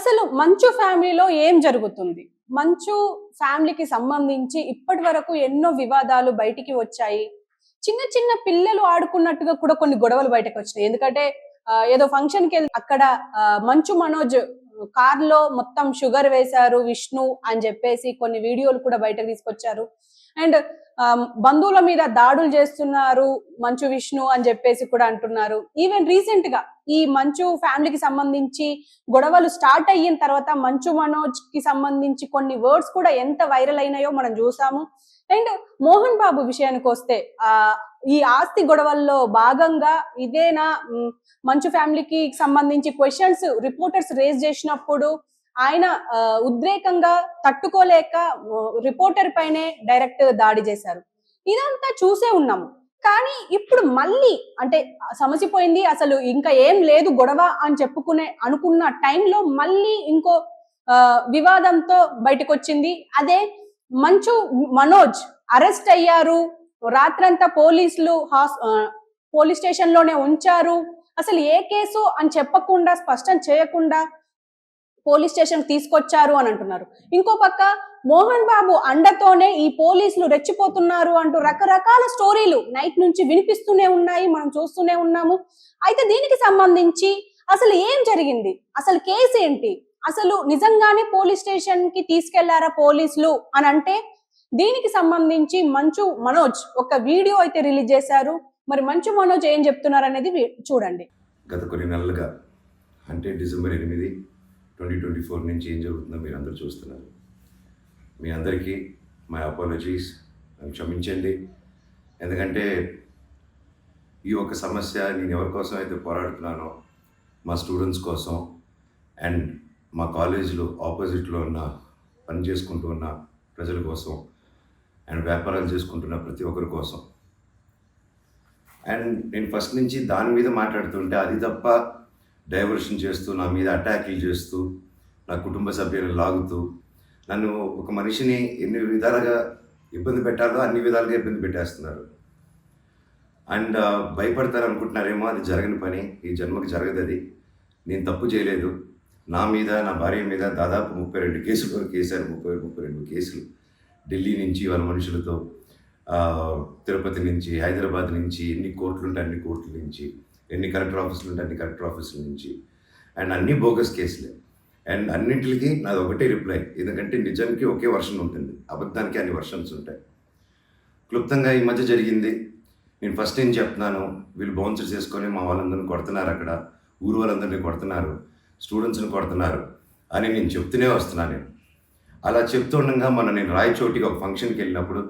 అసలు మంచు ఫ్యామిలీలో ఏం జరుగుతుంది? మంచు ఫ్యామిలీకి సంబంధించి ఇప్పటి వరకు ఎన్నో వివాదాలు బయటికి వచ్చాయి. చిన్న చిన్న పిల్లలు ఆడుకున్నట్టుగా కూడా కొన్ని గొడవలు బయటకొచ్చినాయి. ఎందుకంటే ఏదో ఫంక్షన్‌కెళ్తే అక్కడ మంచు మనోజ్ కార్‌లో మొత్తం షుగర్ వేశారు విష్ణు అని జెప్పేసి కొన్ని వీడియోలు కూడా బయటకు తీసుకొచ్చారు. అండ్ బంధువుల మీద దాడులు చేస్తున్నారు మంచు విష్ణు అని జెప్పేసి కూడా అంటున్నారు. ఈవెన్ రీసెంట్‌గా ఈ మంచు ఫ్యామిలీకి సంబంధించి గొడవలు స్టార్ట్ అయిన తర్వాత మంచు మనోజ్ కి సంబంధించి కొన్ని వర్డ్స్ కూడా ఎంత వైరల్ అయినాయో మనం చూసాము. అండ్ మోహన్ బాబు విషయానికి వస్తే ఈ ఆస్తి గొడవల్లో భాగంగా ఇదేనా మంచు ఫ్యామిలీకి సంబంధించి క్వశ్చన్స్ రిపోర్టర్స్ రేజ్ చేసినప్పుడు ఆయన ఉద్రేకంగా తట్టుకోలేక రిపోర్టర్ పైనే డైరెక్ట్ దాడి చేశారు. ఇదంతా చూసే ఉన్నాము. కానీ ఇప్పుడు మళ్ళీ అంటే సమసిపోయింది, అసలు ఇంకా ఏం లేదు గొడవ అని అనుకున్న టైంలో మళ్ళీ ఇంకో వివాదంతో బయటకు వచ్చింది. అదే మంచు మనోజ్ అరెస్ట్ అయ్యారు, రాత్రంతా పోలీసులు పోలీస్ స్టేషన్ లోనే ఉంచారు. అసలు ఏ కేసు అని చెప్పకుండా స్పష్టం చేయకుండా పోలీస్ స్టేషన్ తీసుకొచ్చారు అని అంటున్నారు. ఇంకో పక్క మోహన్ బాబు అండతోనే ఈ పోలీసులు రెచ్చిపోతున్నారు అంటూ రకరకాల స్టోరీలు నైట్ నుంచి వినిపిస్తూనే ఉన్నాయి, మనం చూస్తూనే ఉన్నాము. అయితే దీనికి సంబంధించి అసలు ఏం జరిగింది, అసలు కేసు ఏంటి, అసలు నిజంగానే పోలీస్ స్టేషన్ కి తీసుకెళ్లారా పోలీసులు అని అంటే దీనికి సంబంధించి మంచు మనోజ్ ఒక వీడియో అయితే రిలీజ్ చేశారు. మరి మంచు మనోజ్ ఏం చెప్తున్నారు అనేది చూడండి. గత కొన్ని నెలలుగా అంటే డిసెంబర్ 8, 2024 నుంచి ఏం జరుగుతుందో మీరు అందరూ చూస్తున్నారు. మీ అందరికీ మై అపాలజీస్, క్షమించండి. ఎందుకంటే ఈ ఒక సమస్య నేను ఎవరి కోసం అయితే పోరాడుతున్నానో మా స్టూడెంట్స్ కోసం అండ్ మా కాలేజీలో ఆపోజిట్లో ఉన్న పని చేసుకుంటూ ఉన్న ప్రజల కోసం అండ్ వ్యాపారాలు చేసుకుంటున్న ప్రతి ఒక్కరి కోసం. అండ్ నేను ఫస్ట్ నుంచి దాని మీద మాట్లాడుతుంటే అది తప్ప డైవర్షన్ చేస్తూ నా మీద అటాక్లు చేస్తూ నా కుటుంబ సభ్యులను లాగుతూ నన్ను ఒక మనిషిని ఎన్ని విధాలుగా ఇబ్బంది పెట్టాలో అన్ని విధాలుగా ఇబ్బంది పెట్టేస్తున్నారు. అండ్ భయపడతారు అనుకుంటున్నారేమో, అది జరగని పని, ఈ జన్మకి జరగదు. అది నేను తప్పు చేయలేదు. నా మీద నా భార్య మీద దాదాపు 32 కేసుల వరకు వేశారు. 32 కేసులు ఢిల్లీ నుంచి వాళ్ళ మనుషులతో, తిరుపతి నుంచి, హైదరాబాద్ నుంచి, ఎన్ని కోర్టులు ఉంటే అన్ని కోర్టుల నుంచి, ఎన్ని కలెక్టర్ ఆఫీసులు ఉంటే అన్ని కలెక్టర్ ఆఫీసుల నుంచి, అండ్ అన్ని బోగస్ కేసులే. అండ్ అన్నింటికి నాది ఒకటే రిప్లై, ఎందుకంటే నిజానికి ఒకే వర్షన్ ఉంటుంది, అబద్ధానికి అన్ని వర్షన్స్ ఉంటాయి. క్లుప్తంగా ఈ మధ్య జరిగింది. నేను ఫస్ట్ ఏం చెప్తున్నాను, వీళ్ళు బౌన్సర్స్ చేసుకొని మా వాళ్ళందరినీ కొడుతున్నారు, అక్కడ ఊరు వాళ్ళందరినీ కొడుతున్నారు, స్టూడెంట్స్ని కొడుతున్నారు అని నేను చెప్తూనే వస్తున్నాను. నేను అలా చెప్తుండగా నేను రాయచోటికి ఒక ఫంక్షన్కి వెళ్ళినప్పుడు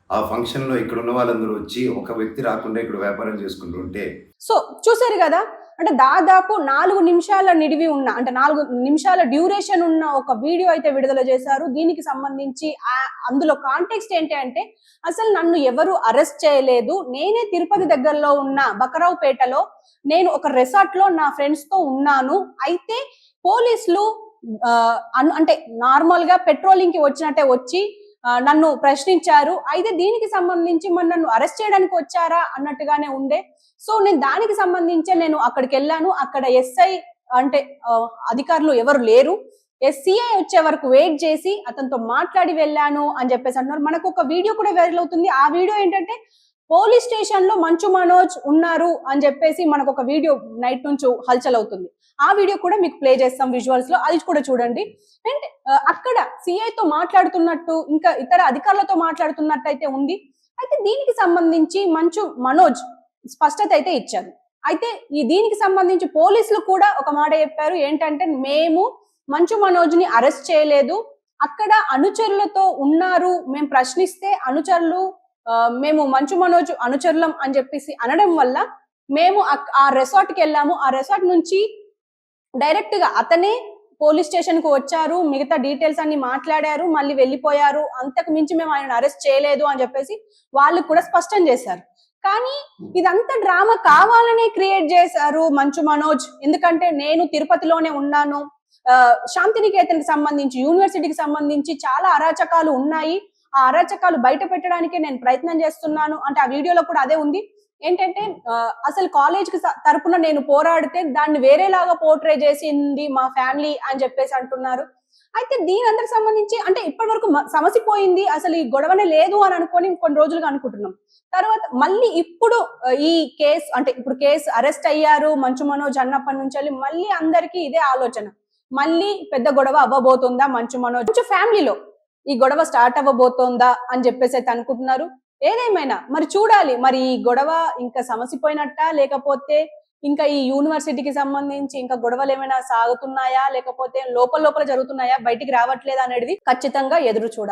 ఆ ఫంక్షన్లో ఇక్కడ ఉన్న వాళ్ళందరూ వచ్చి ఒక వ్యక్తి రాకుండా ఇక్కడ వ్యాపారం చేసుకుంటుంటే సో చూసారు కదా, అంటే దాదాపు 4 నిమిషాల నిడివి ఉన్న, అంటే 4 నిమిషాల డ్యూరేషన్ ఉన్న ఒక వీడియో అయితే విడుదల చేశారు. దీనికి సంబంధించి అందులో కాంటెక్స్ట్ ఏంటి అంటే, అసలు నన్ను ఎవరు అరెస్ట్ చేయలేదు, నేనే తిరుపతి దగ్గరలో ఉన్న బకరావుపేటలో నేను ఒక రిసార్ట్ లో నా ఫ్రెండ్స్ తో ఉన్నాను. అయితే పోలీసులు అంటే నార్మల్ గా పెట్రోలింగ్ కి వచ్చినట్టే వచ్చి నన్ను ప్రశ్నించారు. అయితే దీనికి సంబంధించి మరి నన్ను అరెస్ట్ చేయడానికి వచ్చారా అన్నట్టుగానే ఉండే. సో నేను దానికి సంబంధించి నేను అక్కడికి వెళ్ళాను. అక్కడ ఎస్ఐ అంటే అధికారులు ఎవరు లేరు. సిఐ వచ్చే వరకు వెయిట్ చేసి అతనితో మాట్లాడి వెళ్ళాను అని చెప్పేసి అంటున్నారు. మనకు ఒక వీడియో కూడా వైరల్ అవుతుంది. ఆ వీడియో ఏంటంటే పోలీస్ స్టేషన్ లో మంచు మనోజ్ ఉన్నారు అని చెప్పేసి మనకు ఒక వీడియో నైట్ నుంచి హల్చల్ అవుతుంది. ఆ వీడియో కూడా మీకు ప్లే చేస్తాం విజువల్స్ లో, అది కూడా చూడండి. అండ్ అక్కడ సిఐతో మాట్లాడుతున్నట్టు ఇంకా ఇతర అధికారులతో మాట్లాడుతున్నట్టు అయితే ఉంది. అయితే దీనికి సంబంధించి మంచు మనోజ్ స్పష్టత అయితే ఇచ్చారు. అయితే దీనికి సంబంధించి పోలీసులు కూడా ఒక మాట చెప్పారు, ఏంటంటే మేము మంచు మనోజ్ ని అరెస్ట్ చేయలేదు, అక్కడ అనుచరులతో ఉన్నారు, మేము ప్రశ్నిస్తే అనుచరులు మేము మంచు మనోజ్ అనుచరులం అని చెప్పేసి అనడం వల్ల మేము ఆ రెసార్ట్ కి వెళ్ళాము. ఆ రెసార్ట్ నుంచి డైరెక్ట్ గా అతనే పోలీస్ స్టేషన్ కు వచ్చారు, మిగతా డీటెయిల్స్ అన్ని మాట్లాడారు, మళ్ళీ వెళ్ళిపోయారు, అంతకు మించి మేము ఆయన అరెస్ట్ చేయలేదు అని చెప్పేసి వాళ్ళు కూడా స్పష్టం చేశారు. కానీ ఇదంతా డ్రామా కావాలనే క్రియేట్ చేశారు మంచు మనోజ్. ఎందుకంటే నేను తిరుపతిలోనే ఉన్నాను, శాంతినికేతన్ కి సంబంధించి యూనివర్సిటీకి సంబంధించి చాలా అరాచకాలు ఉన్నాయి, ఆ అరాచకాలు బయట పెట్టడానికే నేను ప్రయత్నం చేస్తున్నాను అంటే ఆ వీడియోలో కూడా అదే ఉంది. ఏంటంటే అసలు కాలేజ్ కి తరపున నేను పోరాడితే దాన్ని వేరేలాగా పోర్ట్రే చేసింది మా ఫ్యామిలీ అని చెప్పేసి అంటున్నారు. అయితే దీని అందరికి సంబంధించి అంటే ఇప్పటి వరకు సమస్య పోయింది, అసలు ఈ గొడవనే లేదు అని అనుకొని కొన్ని రోజులుగా అనుకుంటున్నాం. తర్వాత మళ్ళీ ఇప్పుడు ఈ కేసు అంటే ఇప్పుడు కేసు అరెస్ట్ అయ్యారు మంచు మనోజ్ అన్నప్పటి నుంచి మళ్ళీ అందరికీ ఇదే ఆలోచన. మళ్ళీ పెద్ద గొడవ అవ్వబోతుందా మంచు మనోజ్ ఫ్యామిలీలో ఈ గొడవ స్టార్ట్ అవ్వబోతోందా అని చెప్పేసి అయితే అనుకుంటున్నారు. ఏదేమైనా మరి చూడాలి, మరి ఈ గొడవ ఇంకా సమసిపోయినట్ట, లేకపోతే ఇంకా ఈ యూనివర్సిటీకి సంబంధించి ఇంకా గొడవలు ఏమైనా సాగుతున్నాయా, లేకపోతే లోపల లోపల జరుగుతున్నాయా, బయటికి రావట్లేదా అనేది ఖచ్చితంగా ఎదురు చూడాలి.